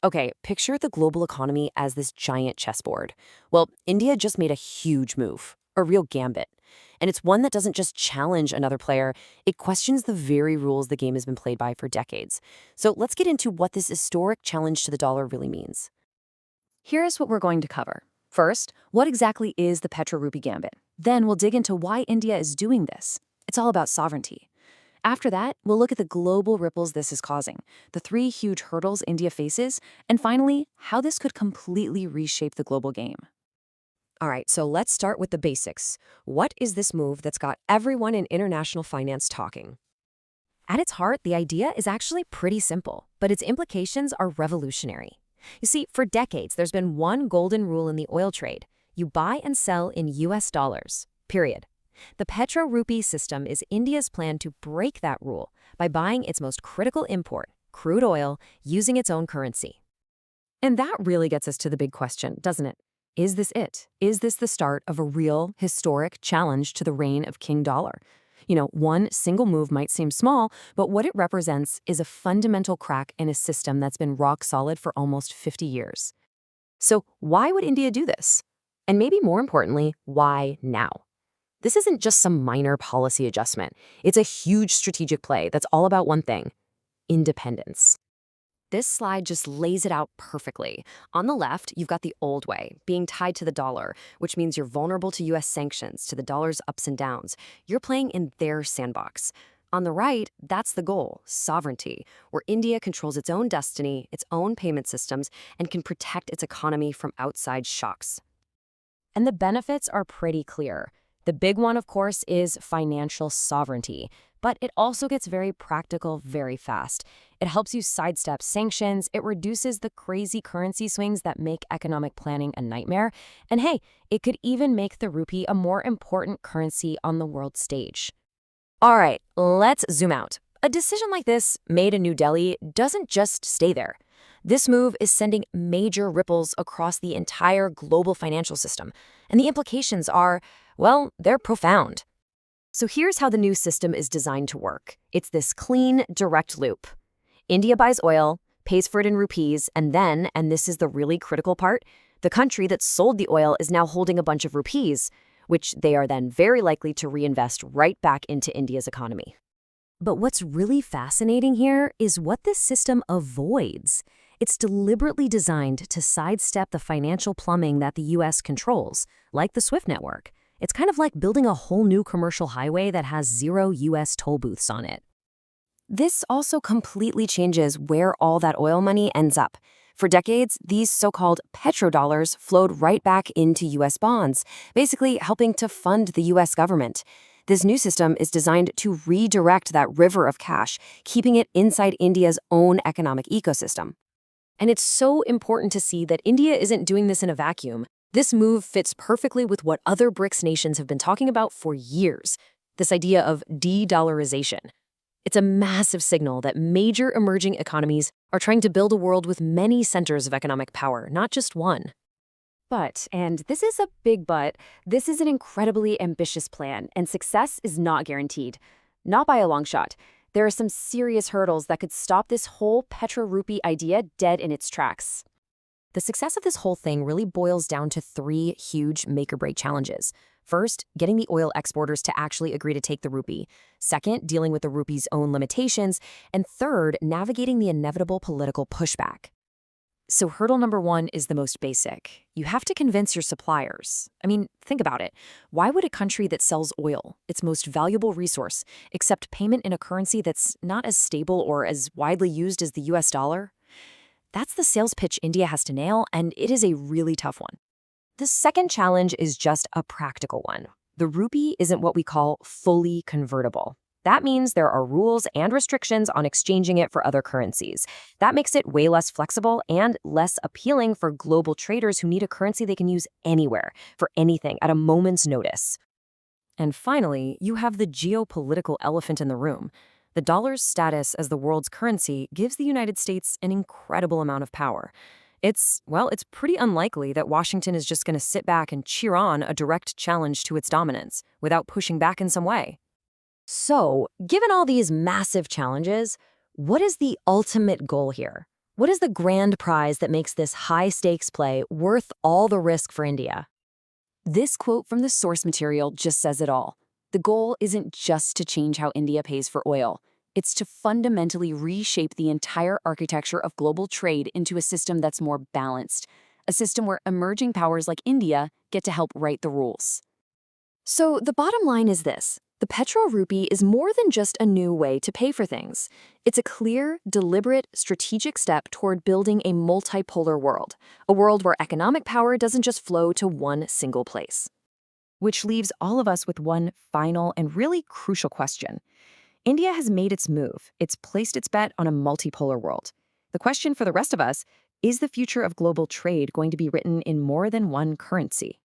Okay, picture the global economy as this giant chessboard. Well, India just made a huge move, a real gambit. And it's one that doesn't just challenge another player, it questions the very rules the game has been played by for decades. So let's get into what this historic challenge to the dollar really means. Here's what we're going to cover. First, what exactly is the Petro Rupee Gambit? Then we'll dig into why India is doing this. It's all about sovereignty. After that, we'll look at the global ripples this is causing, the three huge hurdles India faces, and finally, how this could completely reshape the global game. All right, so let's start with the basics. What is this move that's got everyone in international finance talking? At its heart, the idea is actually pretty simple, but its implications are revolutionary. You see, for decades, there's been one golden rule in the oil trade. You buy and sell in US dollars, period. The Petro Rupee system is India's plan to break that rule by buying its most critical import, crude oil, using its own currency. And that really gets us to the big question, doesn't it? Is this it? Is this the start of a real, historic challenge to the reign of King Dollar? One single move might seem small, but what it represents is a fundamental crack in a system that's been rock solid for almost 50 years. So why would India do this? And maybe more importantly, why now? This isn't just some minor policy adjustment. It's a huge strategic play that's all about one thing: independence. This slide just lays it out perfectly. On the left, you've got the old way, being tied to the dollar, which means you're vulnerable to US sanctions, to the dollar's ups and downs. You're playing in their sandbox. On the right, that's the goal, sovereignty, where India controls its own destiny, its own payment systems, and can protect its economy from outside shocks. And the benefits are pretty clear. The big one, of course, is financial sovereignty, but it also gets very practical very fast. It helps you sidestep sanctions, it reduces the crazy currency swings that make economic planning a nightmare, and hey, it could even make the rupee a more important currency on the world stage. All right, let's zoom out. A decision like this, made in New Delhi, doesn't just stay there. This move is sending major ripples across the entire global financial system, and the implications are, well, they're profound. So here's how the new system is designed to work. It's this clean, direct loop. India buys oil, pays for it in rupees, and then, and this is the really critical part, the country that sold the oil is now holding a bunch of rupees, which they are then very likely to reinvest right back into India's economy. But what's really fascinating here is what this system avoids. It's deliberately designed to sidestep the financial plumbing that the US controls, like the SWIFT network. It's kind of like building a whole new commercial highway that has 0 US toll booths on it. This also completely changes where all that oil money ends up. For decades, these so-called petrodollars flowed right back into US bonds, basically helping to fund the US government. This new system is designed to redirect that river of cash, keeping it inside India's own economic ecosystem. And it's so important to see that India isn't doing this in a vacuum. This move fits perfectly with what other BRICS nations have been talking about for years, this idea of de-dollarization. It's a massive signal that major emerging economies are trying to build a world with many centers of economic power, not just one. But, and this is a big but, this is an incredibly ambitious plan, and success is not guaranteed. Not by a long shot. There are some serious hurdles that could stop this whole Petro-Rupee idea dead in its tracks. The success of this whole thing really boils down to 3 huge make-or-break challenges. First, getting the oil exporters to actually agree to take the rupee. Second, dealing with the rupee's own limitations. And third, navigating the inevitable political pushback. So hurdle number 1 is the most basic. You have to convince your suppliers. I mean, think about it. Why would a country that sells oil, its most valuable resource, accept payment in a currency that's not as stable or as widely used as the US dollar? That's the sales pitch India has to nail, and it is a really tough one. The second challenge is just a practical one. The rupee isn't what we call fully convertible. That means there are rules and restrictions on exchanging it for other currencies. That makes it way less flexible and less appealing for global traders who need a currency they can use anywhere, for anything, at a moment's notice. And finally, you have the geopolitical elephant in the room. The dollar's status as the world's currency gives the United States an incredible amount of power. It's pretty unlikely that Washington is just going to sit back and cheer on a direct challenge to its dominance without pushing back in some way. So, given all these massive challenges, what is the ultimate goal here? What is the grand prize that makes this high-stakes play worth all the risk for India? This quote from the source material just says it all. The goal isn't just to change how India pays for oil. It's to fundamentally reshape the entire architecture of global trade into a system that's more balanced, a system where emerging powers like India get to help write the rules. So the bottom line is this. The Petro Rupee is more than just a new way to pay for things. It's a clear, deliberate, strategic step toward building a multipolar world, a world where economic power doesn't just flow to one single place. Which leaves all of us with one final and really crucial question. India has made its move. It's placed its bet on a multipolar world. The question for the rest of us, is the future of global trade going to be written in more than one currency?